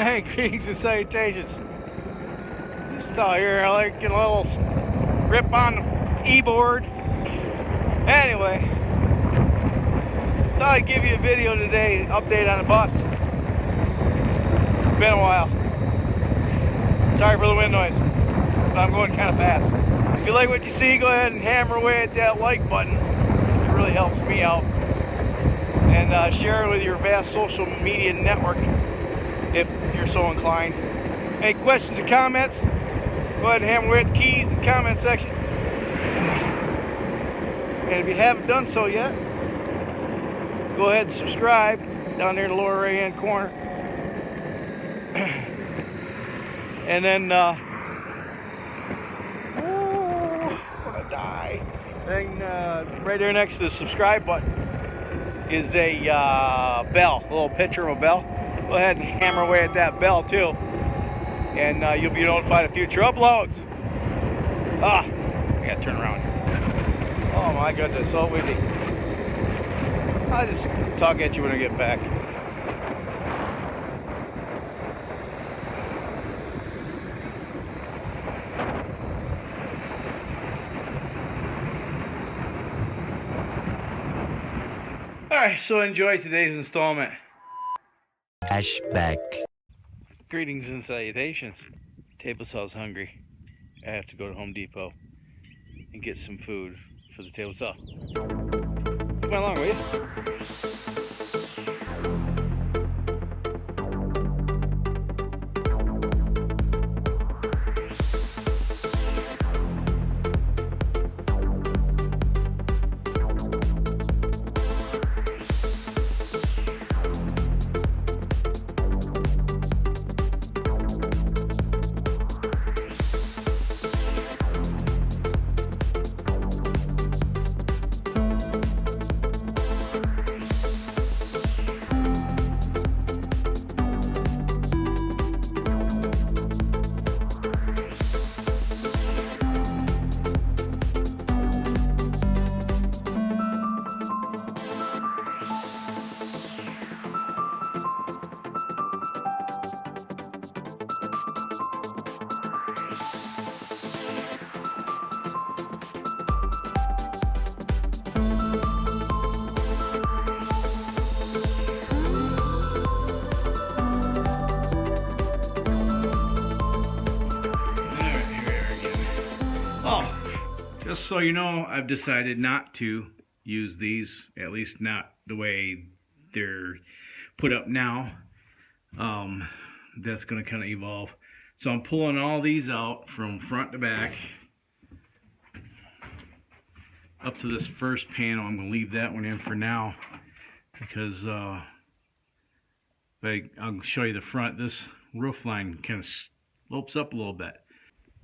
Hey, greetings and salutations. Just out here, like a little rip on the e-board. Anyway, thought I'd give you a video today, update on the bus. It's been a while. Sorry for the wind noise, but I'm going kind of fast. If you like what you see, go ahead and hammer away at that like button. It really helps me out. And share it with your vast social media network if you're so inclined. Any questions or comments? Go ahead and hammer away at the keys in the comment section. And if you haven't done so yet, go ahead and subscribe down there in the lower right hand corner. And then, I'm gonna die. Then right there next to the subscribe button is a bell, a little picture of a bell. Go ahead and hammer away at that bell too, and you'll be notified of future uploads. I gotta turn around. Oh my goodness, so windy. I'll just talk at you when I get back. Alright, so enjoy today's installment. Flashback. Greetings and salutations. Table saw's hungry. I have to go to Home Depot and get some food for the table saw. Come along, will you? Just so you know, I've decided not to use these, at least not the way they're put up now. That's going to kind of evolve. So I'm pulling all these out from front to back up to this first panel. I'm going to leave that one in for now because I'll show you the front. This roof line kind of slopes up a little bit.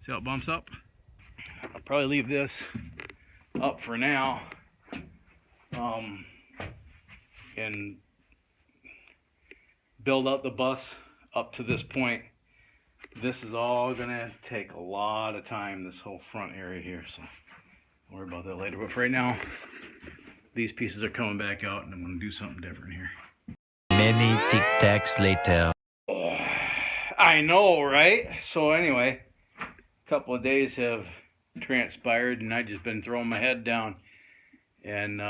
See how it bumps up? I'll probably leave this up for now, and build out the bus up to this point. This is all gonna take a lot of time, this whole front area here, so I'll worry about that later. But for right now, these pieces are coming back out and I'm gonna do something different here. Many Tic Tacs later. Oh, I know, right? So anyway, a couple of days have transpired and I've just been throwing my head down and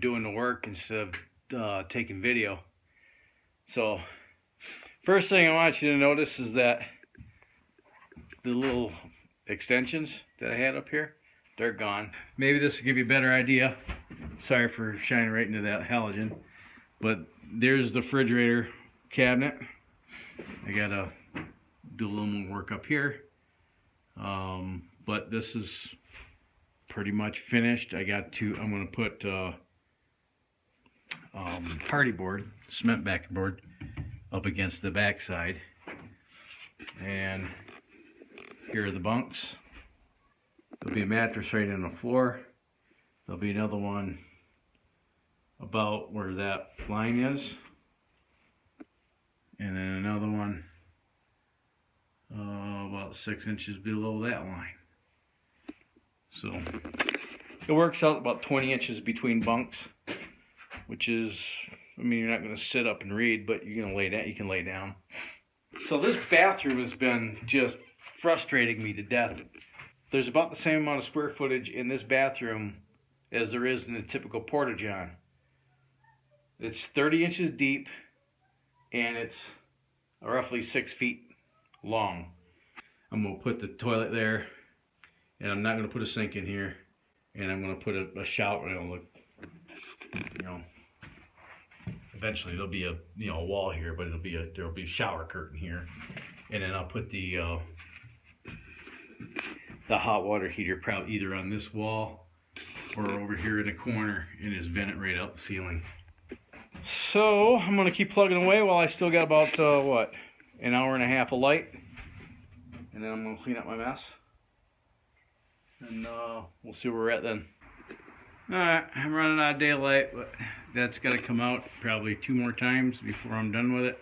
doing the work instead of taking video. So first thing I want you to notice is that the little extensions that I had up here, they're gone. Maybe this will give you a better idea. Sorry for shining right into that halogen, but there's the refrigerator cabinet. I gotta do a little more work up here. But this is pretty much finished. I'm going to put party board, cement backboard up against the back side. And here are the bunks. There'll be a mattress right on the floor. There'll be another one about where that line is. And then another one about 6 inches below that line. So it works out about 20 inches between bunks, which is, I mean, you're not going to sit up and read, but you're going to lay down. You can lay down. So this bathroom has been just frustrating me to death. There's about the same amount of square footage in this bathroom as there is in a typical porta-john. It's 30 inches deep and it's roughly 6 feet long. I'm going to put the toilet there, and I'm not going to put a sink in here, and I'm going to put a shower. Eventually there'll be a wall here, but there'll be a shower curtain here, and then I'll put the hot water heater probably either on this wall or over here in the corner, and just vent it right out the ceiling. So I'm going to keep plugging away while I still got about an hour and a half of light, and then I'm going to clean up my mess, and we'll see where we're at then. Alright, I'm running out of daylight, but that's got to come out probably 2 more times before I'm done with it.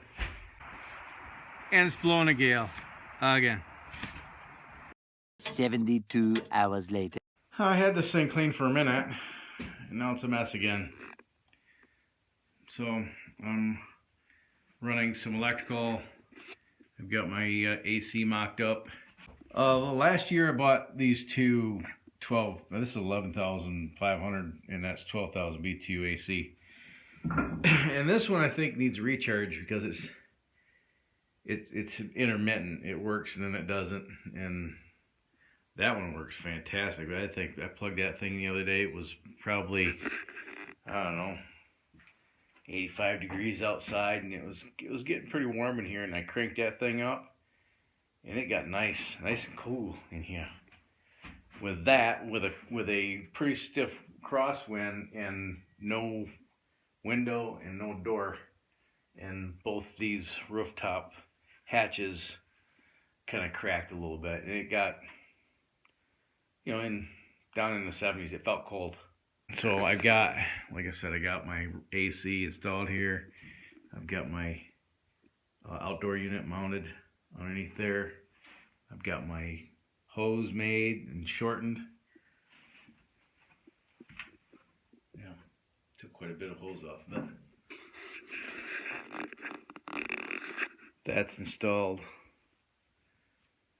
And it's blowing a gale again. 72 hours later. I had this thing clean for a minute, and now it's a mess again. So I'm running some electrical. I've got my AC mocked up. Last year I bought these two 12. This is 11,500, and that's 12,000 BTU AC. And this one I think needs a recharge because it's intermittent. It works and then it doesn't. And that one works fantastic. I think I plugged that thing the other day. It was probably, I don't know, 85 degrees outside, and it was getting pretty warm in here, and I cranked that thing up, and it got nice and cool in here. With that, with a pretty stiff crosswind and no window and no door, and both these rooftop hatches kind of cracked a little bit, and it got, down in the 70s, it felt cold. So I've got, like I said, I got my AC installed here. I've got my outdoor unit mounted underneath there. I've got my hose made and shortened. Yeah, took quite a bit of hose off of it. That's installed.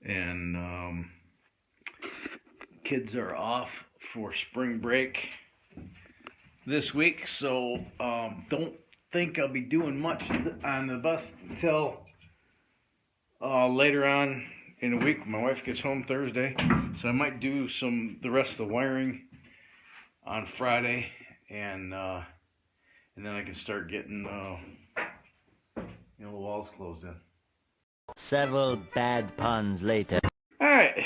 And kids are off for spring break this week, so don't think I'll be doing much on the bus until later on in the week. My wife gets home Thursday, so I might do the rest of the wiring on Friday, and then I can start getting the walls closed in. Several bad puns later. All right,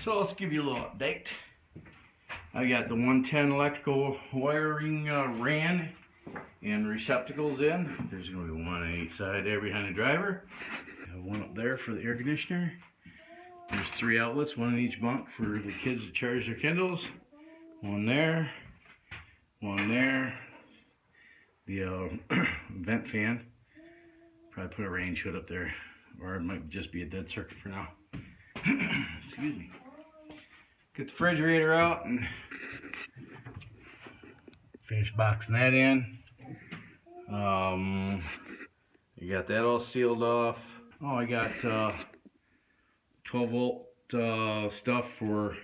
so let's give you a little update. I got the 110 electrical wiring ran and receptacles in. There's going to be one on each side there behind the driver. I have one up there for the air conditioner. There's 3 outlets, one in each bunk for the kids to charge their Kindles. One there, the vent fan. Probably put a range hood up there, or it might just be a dead circuit for now. Excuse me. Get the refrigerator out and finish boxing that in. You got that all sealed off. Oh, I got 12 volt stuff for,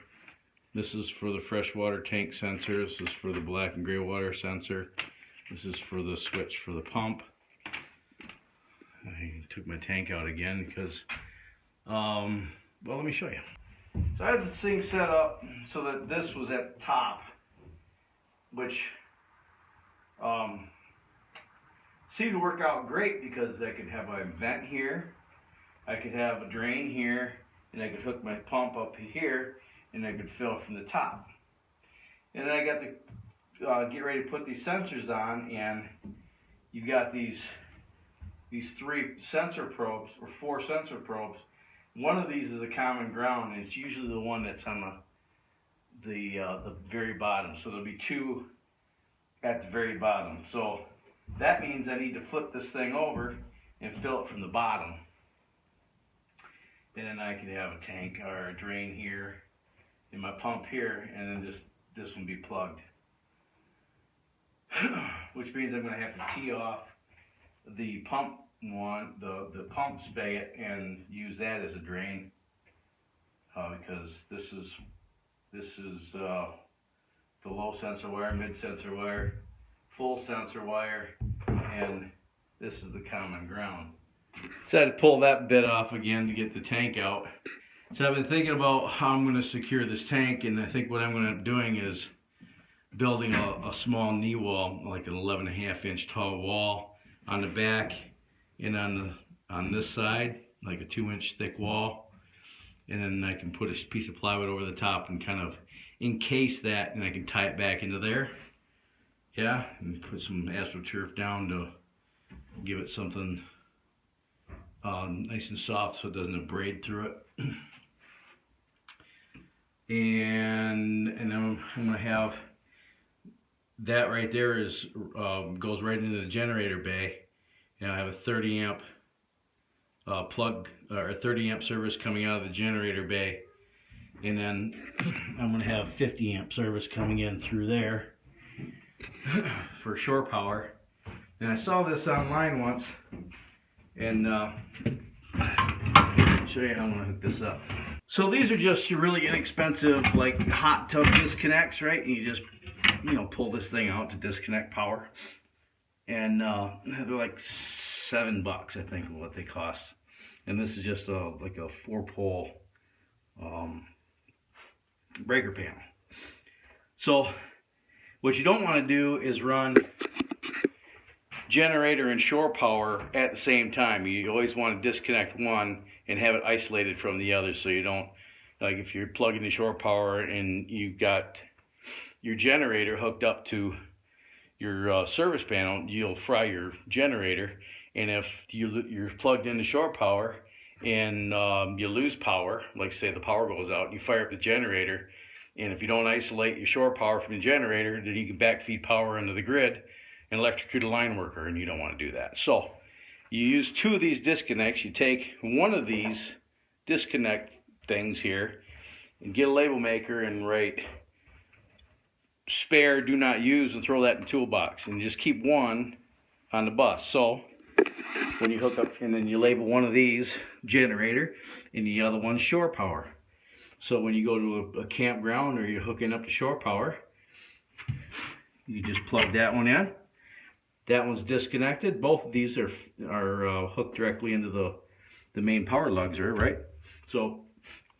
this is for the freshwater tank sensor. This is for the black and gray water sensor. This is for the switch for the pump. I took my tank out again because, well, let me show you. So I had this thing set up so that this was at the top, which seemed to work out great because I could have a vent here, I could have a drain here, and I could hook my pump up here, and I could fill from the top. And then I got to get ready to put these sensors on, and you've got these 3 sensor probes, or 4 sensor probes. One of these is a common ground, and it's usually the one that's on the very bottom. So there'll be 2 at the very bottom. So that means I need to flip this thing over and fill it from the bottom. And then I can have a tank or a drain here, and my pump here, and then this one be plugged. Which means I'm going to have to tee off the pump want the pump spigot and use that as a drain, because this is the low sensor wire, mid sensor wire, full sensor wire, and this is the common ground. So I had to pull that bit off again to get the tank out. So I've been thinking about how I'm going to secure this tank, and I think what I'm going to end up doing is building a small knee wall, like an 11.5 inch tall wall on the back, and on this side, like a 2 inch thick wall. And then I can put a piece of plywood over the top and kind of encase that, and I can tie it back into there. Yeah, and put some AstroTurf down to give it something nice and soft so it doesn't abrade through it. And then I'm gonna have that right there is goes right into the generator bay, and I have a 30 amp plug or 30 amp service coming out of the generator bay, and then I'm gonna have 50 amp service coming in through there for shore power. And I saw this online once, and show you how I'm gonna hook this up. So these are just really inexpensive, like hot tub disconnects, right? And you just, pull this thing out to disconnect power, and they're like $7, I think, what they cost. And this is just like a 4-pole breaker panel. So what you don't want to do is run generator and shore power at the same time. You always want to disconnect one and have it isolated from the other, so you don't, like if you're plugging the shore power and you've got your generator hooked up to your service panel, you'll fry your generator. And if you're plugged into shore power and you lose power, like say the power goes out, and you fire up the generator, and if you don't isolate your shore power from the generator, then you can backfeed power into the grid and electrocute a line worker, and you don't want to do that. So you use 2 of these disconnects. You take one of these disconnect things here and get a label maker and write spare, do not use, and throw that in the toolbox, and just keep one on the bus. So when you hook up, and then you label one of these generator and the other one's shore power. So when you go to a campground or you're hooking up to shore power, you just plug that one in. That one's disconnected. Both of these are hooked directly into the main power lugs there, right? So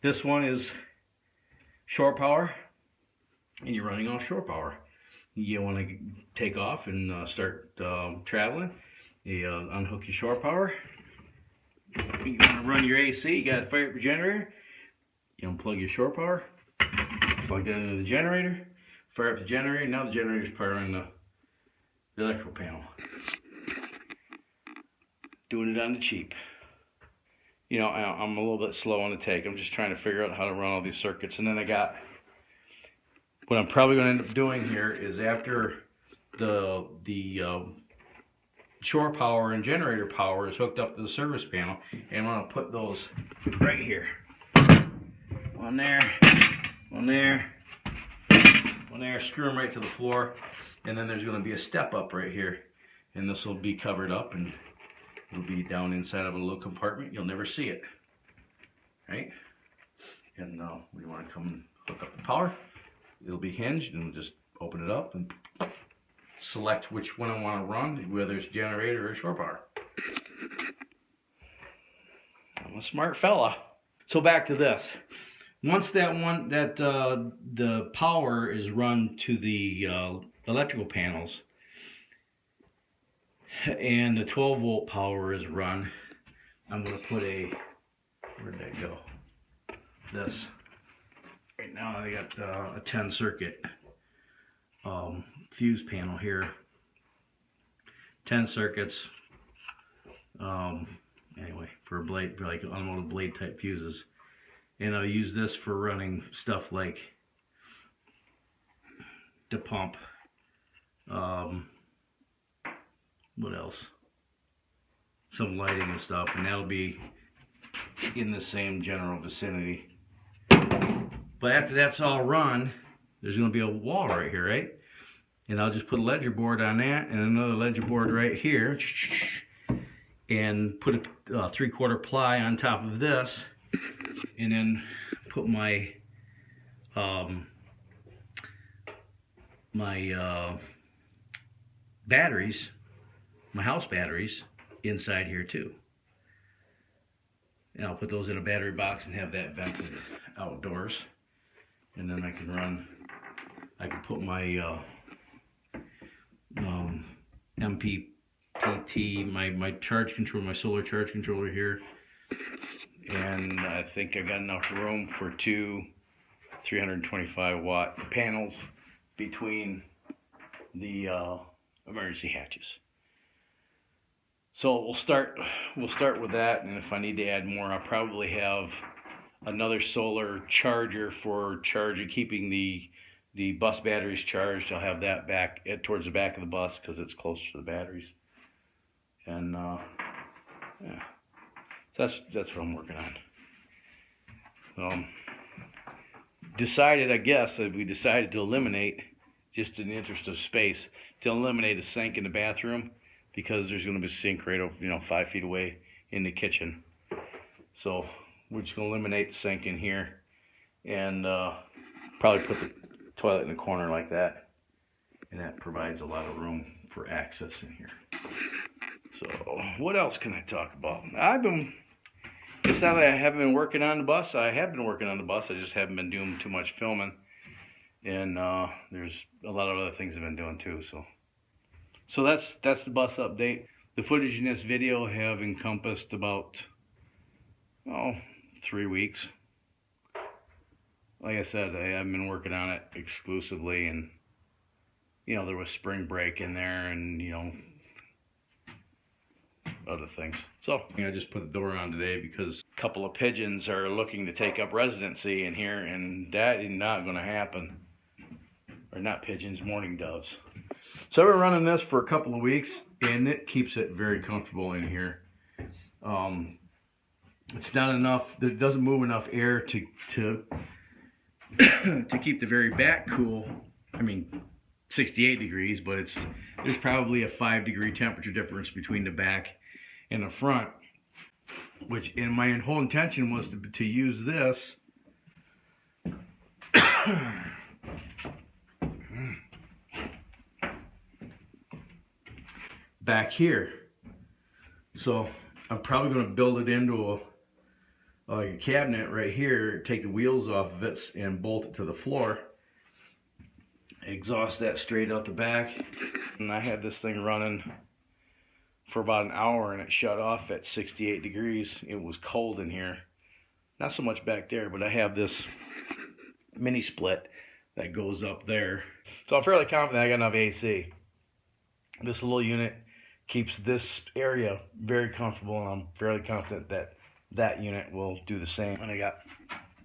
this one is shore power, and you're running off shore power. You want to take off and start traveling. You unhook your shore power. You want to run your AC. You got to fire up your generator. You unplug your shore power. Plug that into the generator. Fire up the generator. Now the generator's powering the electrical panel. Doing it on the cheap. I'm a little bit slow on the take. I'm just trying to figure out how to run all these circuits. And then what I'm probably going to end up doing here is after the shore power and generator power is hooked up to the service panel, and I'm going to put those right here. One there, one there, one there, screw them right to the floor, and then there's going to be a step up right here, and this will be covered up, and it'll be down inside of a little compartment. You'll never see it, right? And we want to come and hook up the power. It'll be hinged, and we'll just open it up and select which one I want to run, whether it's generator or shore power. I'm a smart fella. So back to this. Once the power is run to the electrical panels, and the 12-volt power is run, I'm going to put where'd that go? This. Right now I got a 10 circuit fuse panel here. 10 circuits. Anyway, for a blade, for like automotive blade type fuses. And I'll use this for running stuff like the pump. What else? Some lighting and stuff, and that'll be in the same general vicinity. But after that's all run, there's going to be a wall right here, right? And I'll just put a ledger board on that and another ledger board right here. and put a 3/4 ply on top of this, and then put my batteries, my house batteries, inside here too. And I'll put those in a battery box and have that vented outdoors. And then I can put my MPPT, my charge controller, my solar charge controller here. And I think I got enough room for 2 325 watt panels between the emergency hatches. So we'll start with that, and if I need to add more, I'll probably have another solar charger for keeping the bus batteries charged. I'll have that back towards the back of the bus because it's closer to the batteries. And yeah, so that's what I'm working on. Decided, I guess, that we decided to eliminate, just in the interest of space, to eliminate a sink in the bathroom, because there's going to be a sink right over, 5 feet away in the kitchen. So we're just going to eliminate the sink in here, and probably put the toilet in the corner like that, and that provides a lot of room for access in here. So what else can I talk about? It's not that I haven't been working on the bus. I have been working on the bus. I just haven't been doing too much filming, and there's a lot of other things I've been doing too. So that's the bus update. The footage in this video have encompassed about 3 weeks. Like I said, I haven't been working on it exclusively, and there was spring break in there, and other things. So I just put the door on today because a couple of pigeons are looking to take up residency in here, and that is not going to happen. Or not pigeons, mourning doves. So I've been running this for a couple of weeks, and it keeps it very comfortable in here. It's not enough, it doesn't move enough air to keep the very back cool. 68 degrees, but there's probably a 5-degree temperature difference between the back and the front, and my whole intention was to use this back here. So I'm probably going to build it into a cabinet right here, take the wheels off of it and bolt it to the floor, exhaust that straight out the back. And I had this thing running for about an hour, and it shut off at 68 degrees. It was cold in here, not so much back there, but I have this mini split that goes up there, so I'm fairly confident I got enough AC. This little unit keeps this area very comfortable, and I'm fairly confident that unit will do the same. And I got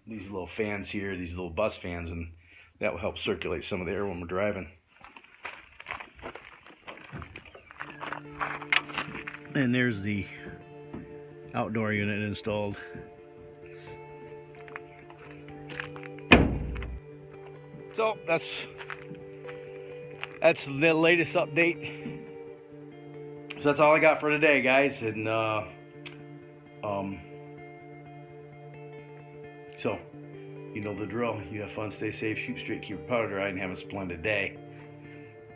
these little fans here, these little bus fans, and that will help circulate some of the air when we're driving. And there's the outdoor unit installed. So that's the latest update. So that's all I got for today, guys. And so you know the drill. You have fun, stay safe, shoot straight, keep your powder dry, and have a splendid day.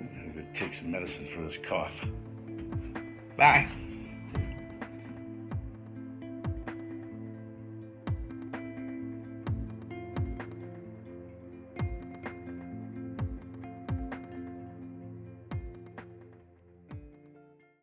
I'm gonna take some medicine for this cough. Bye.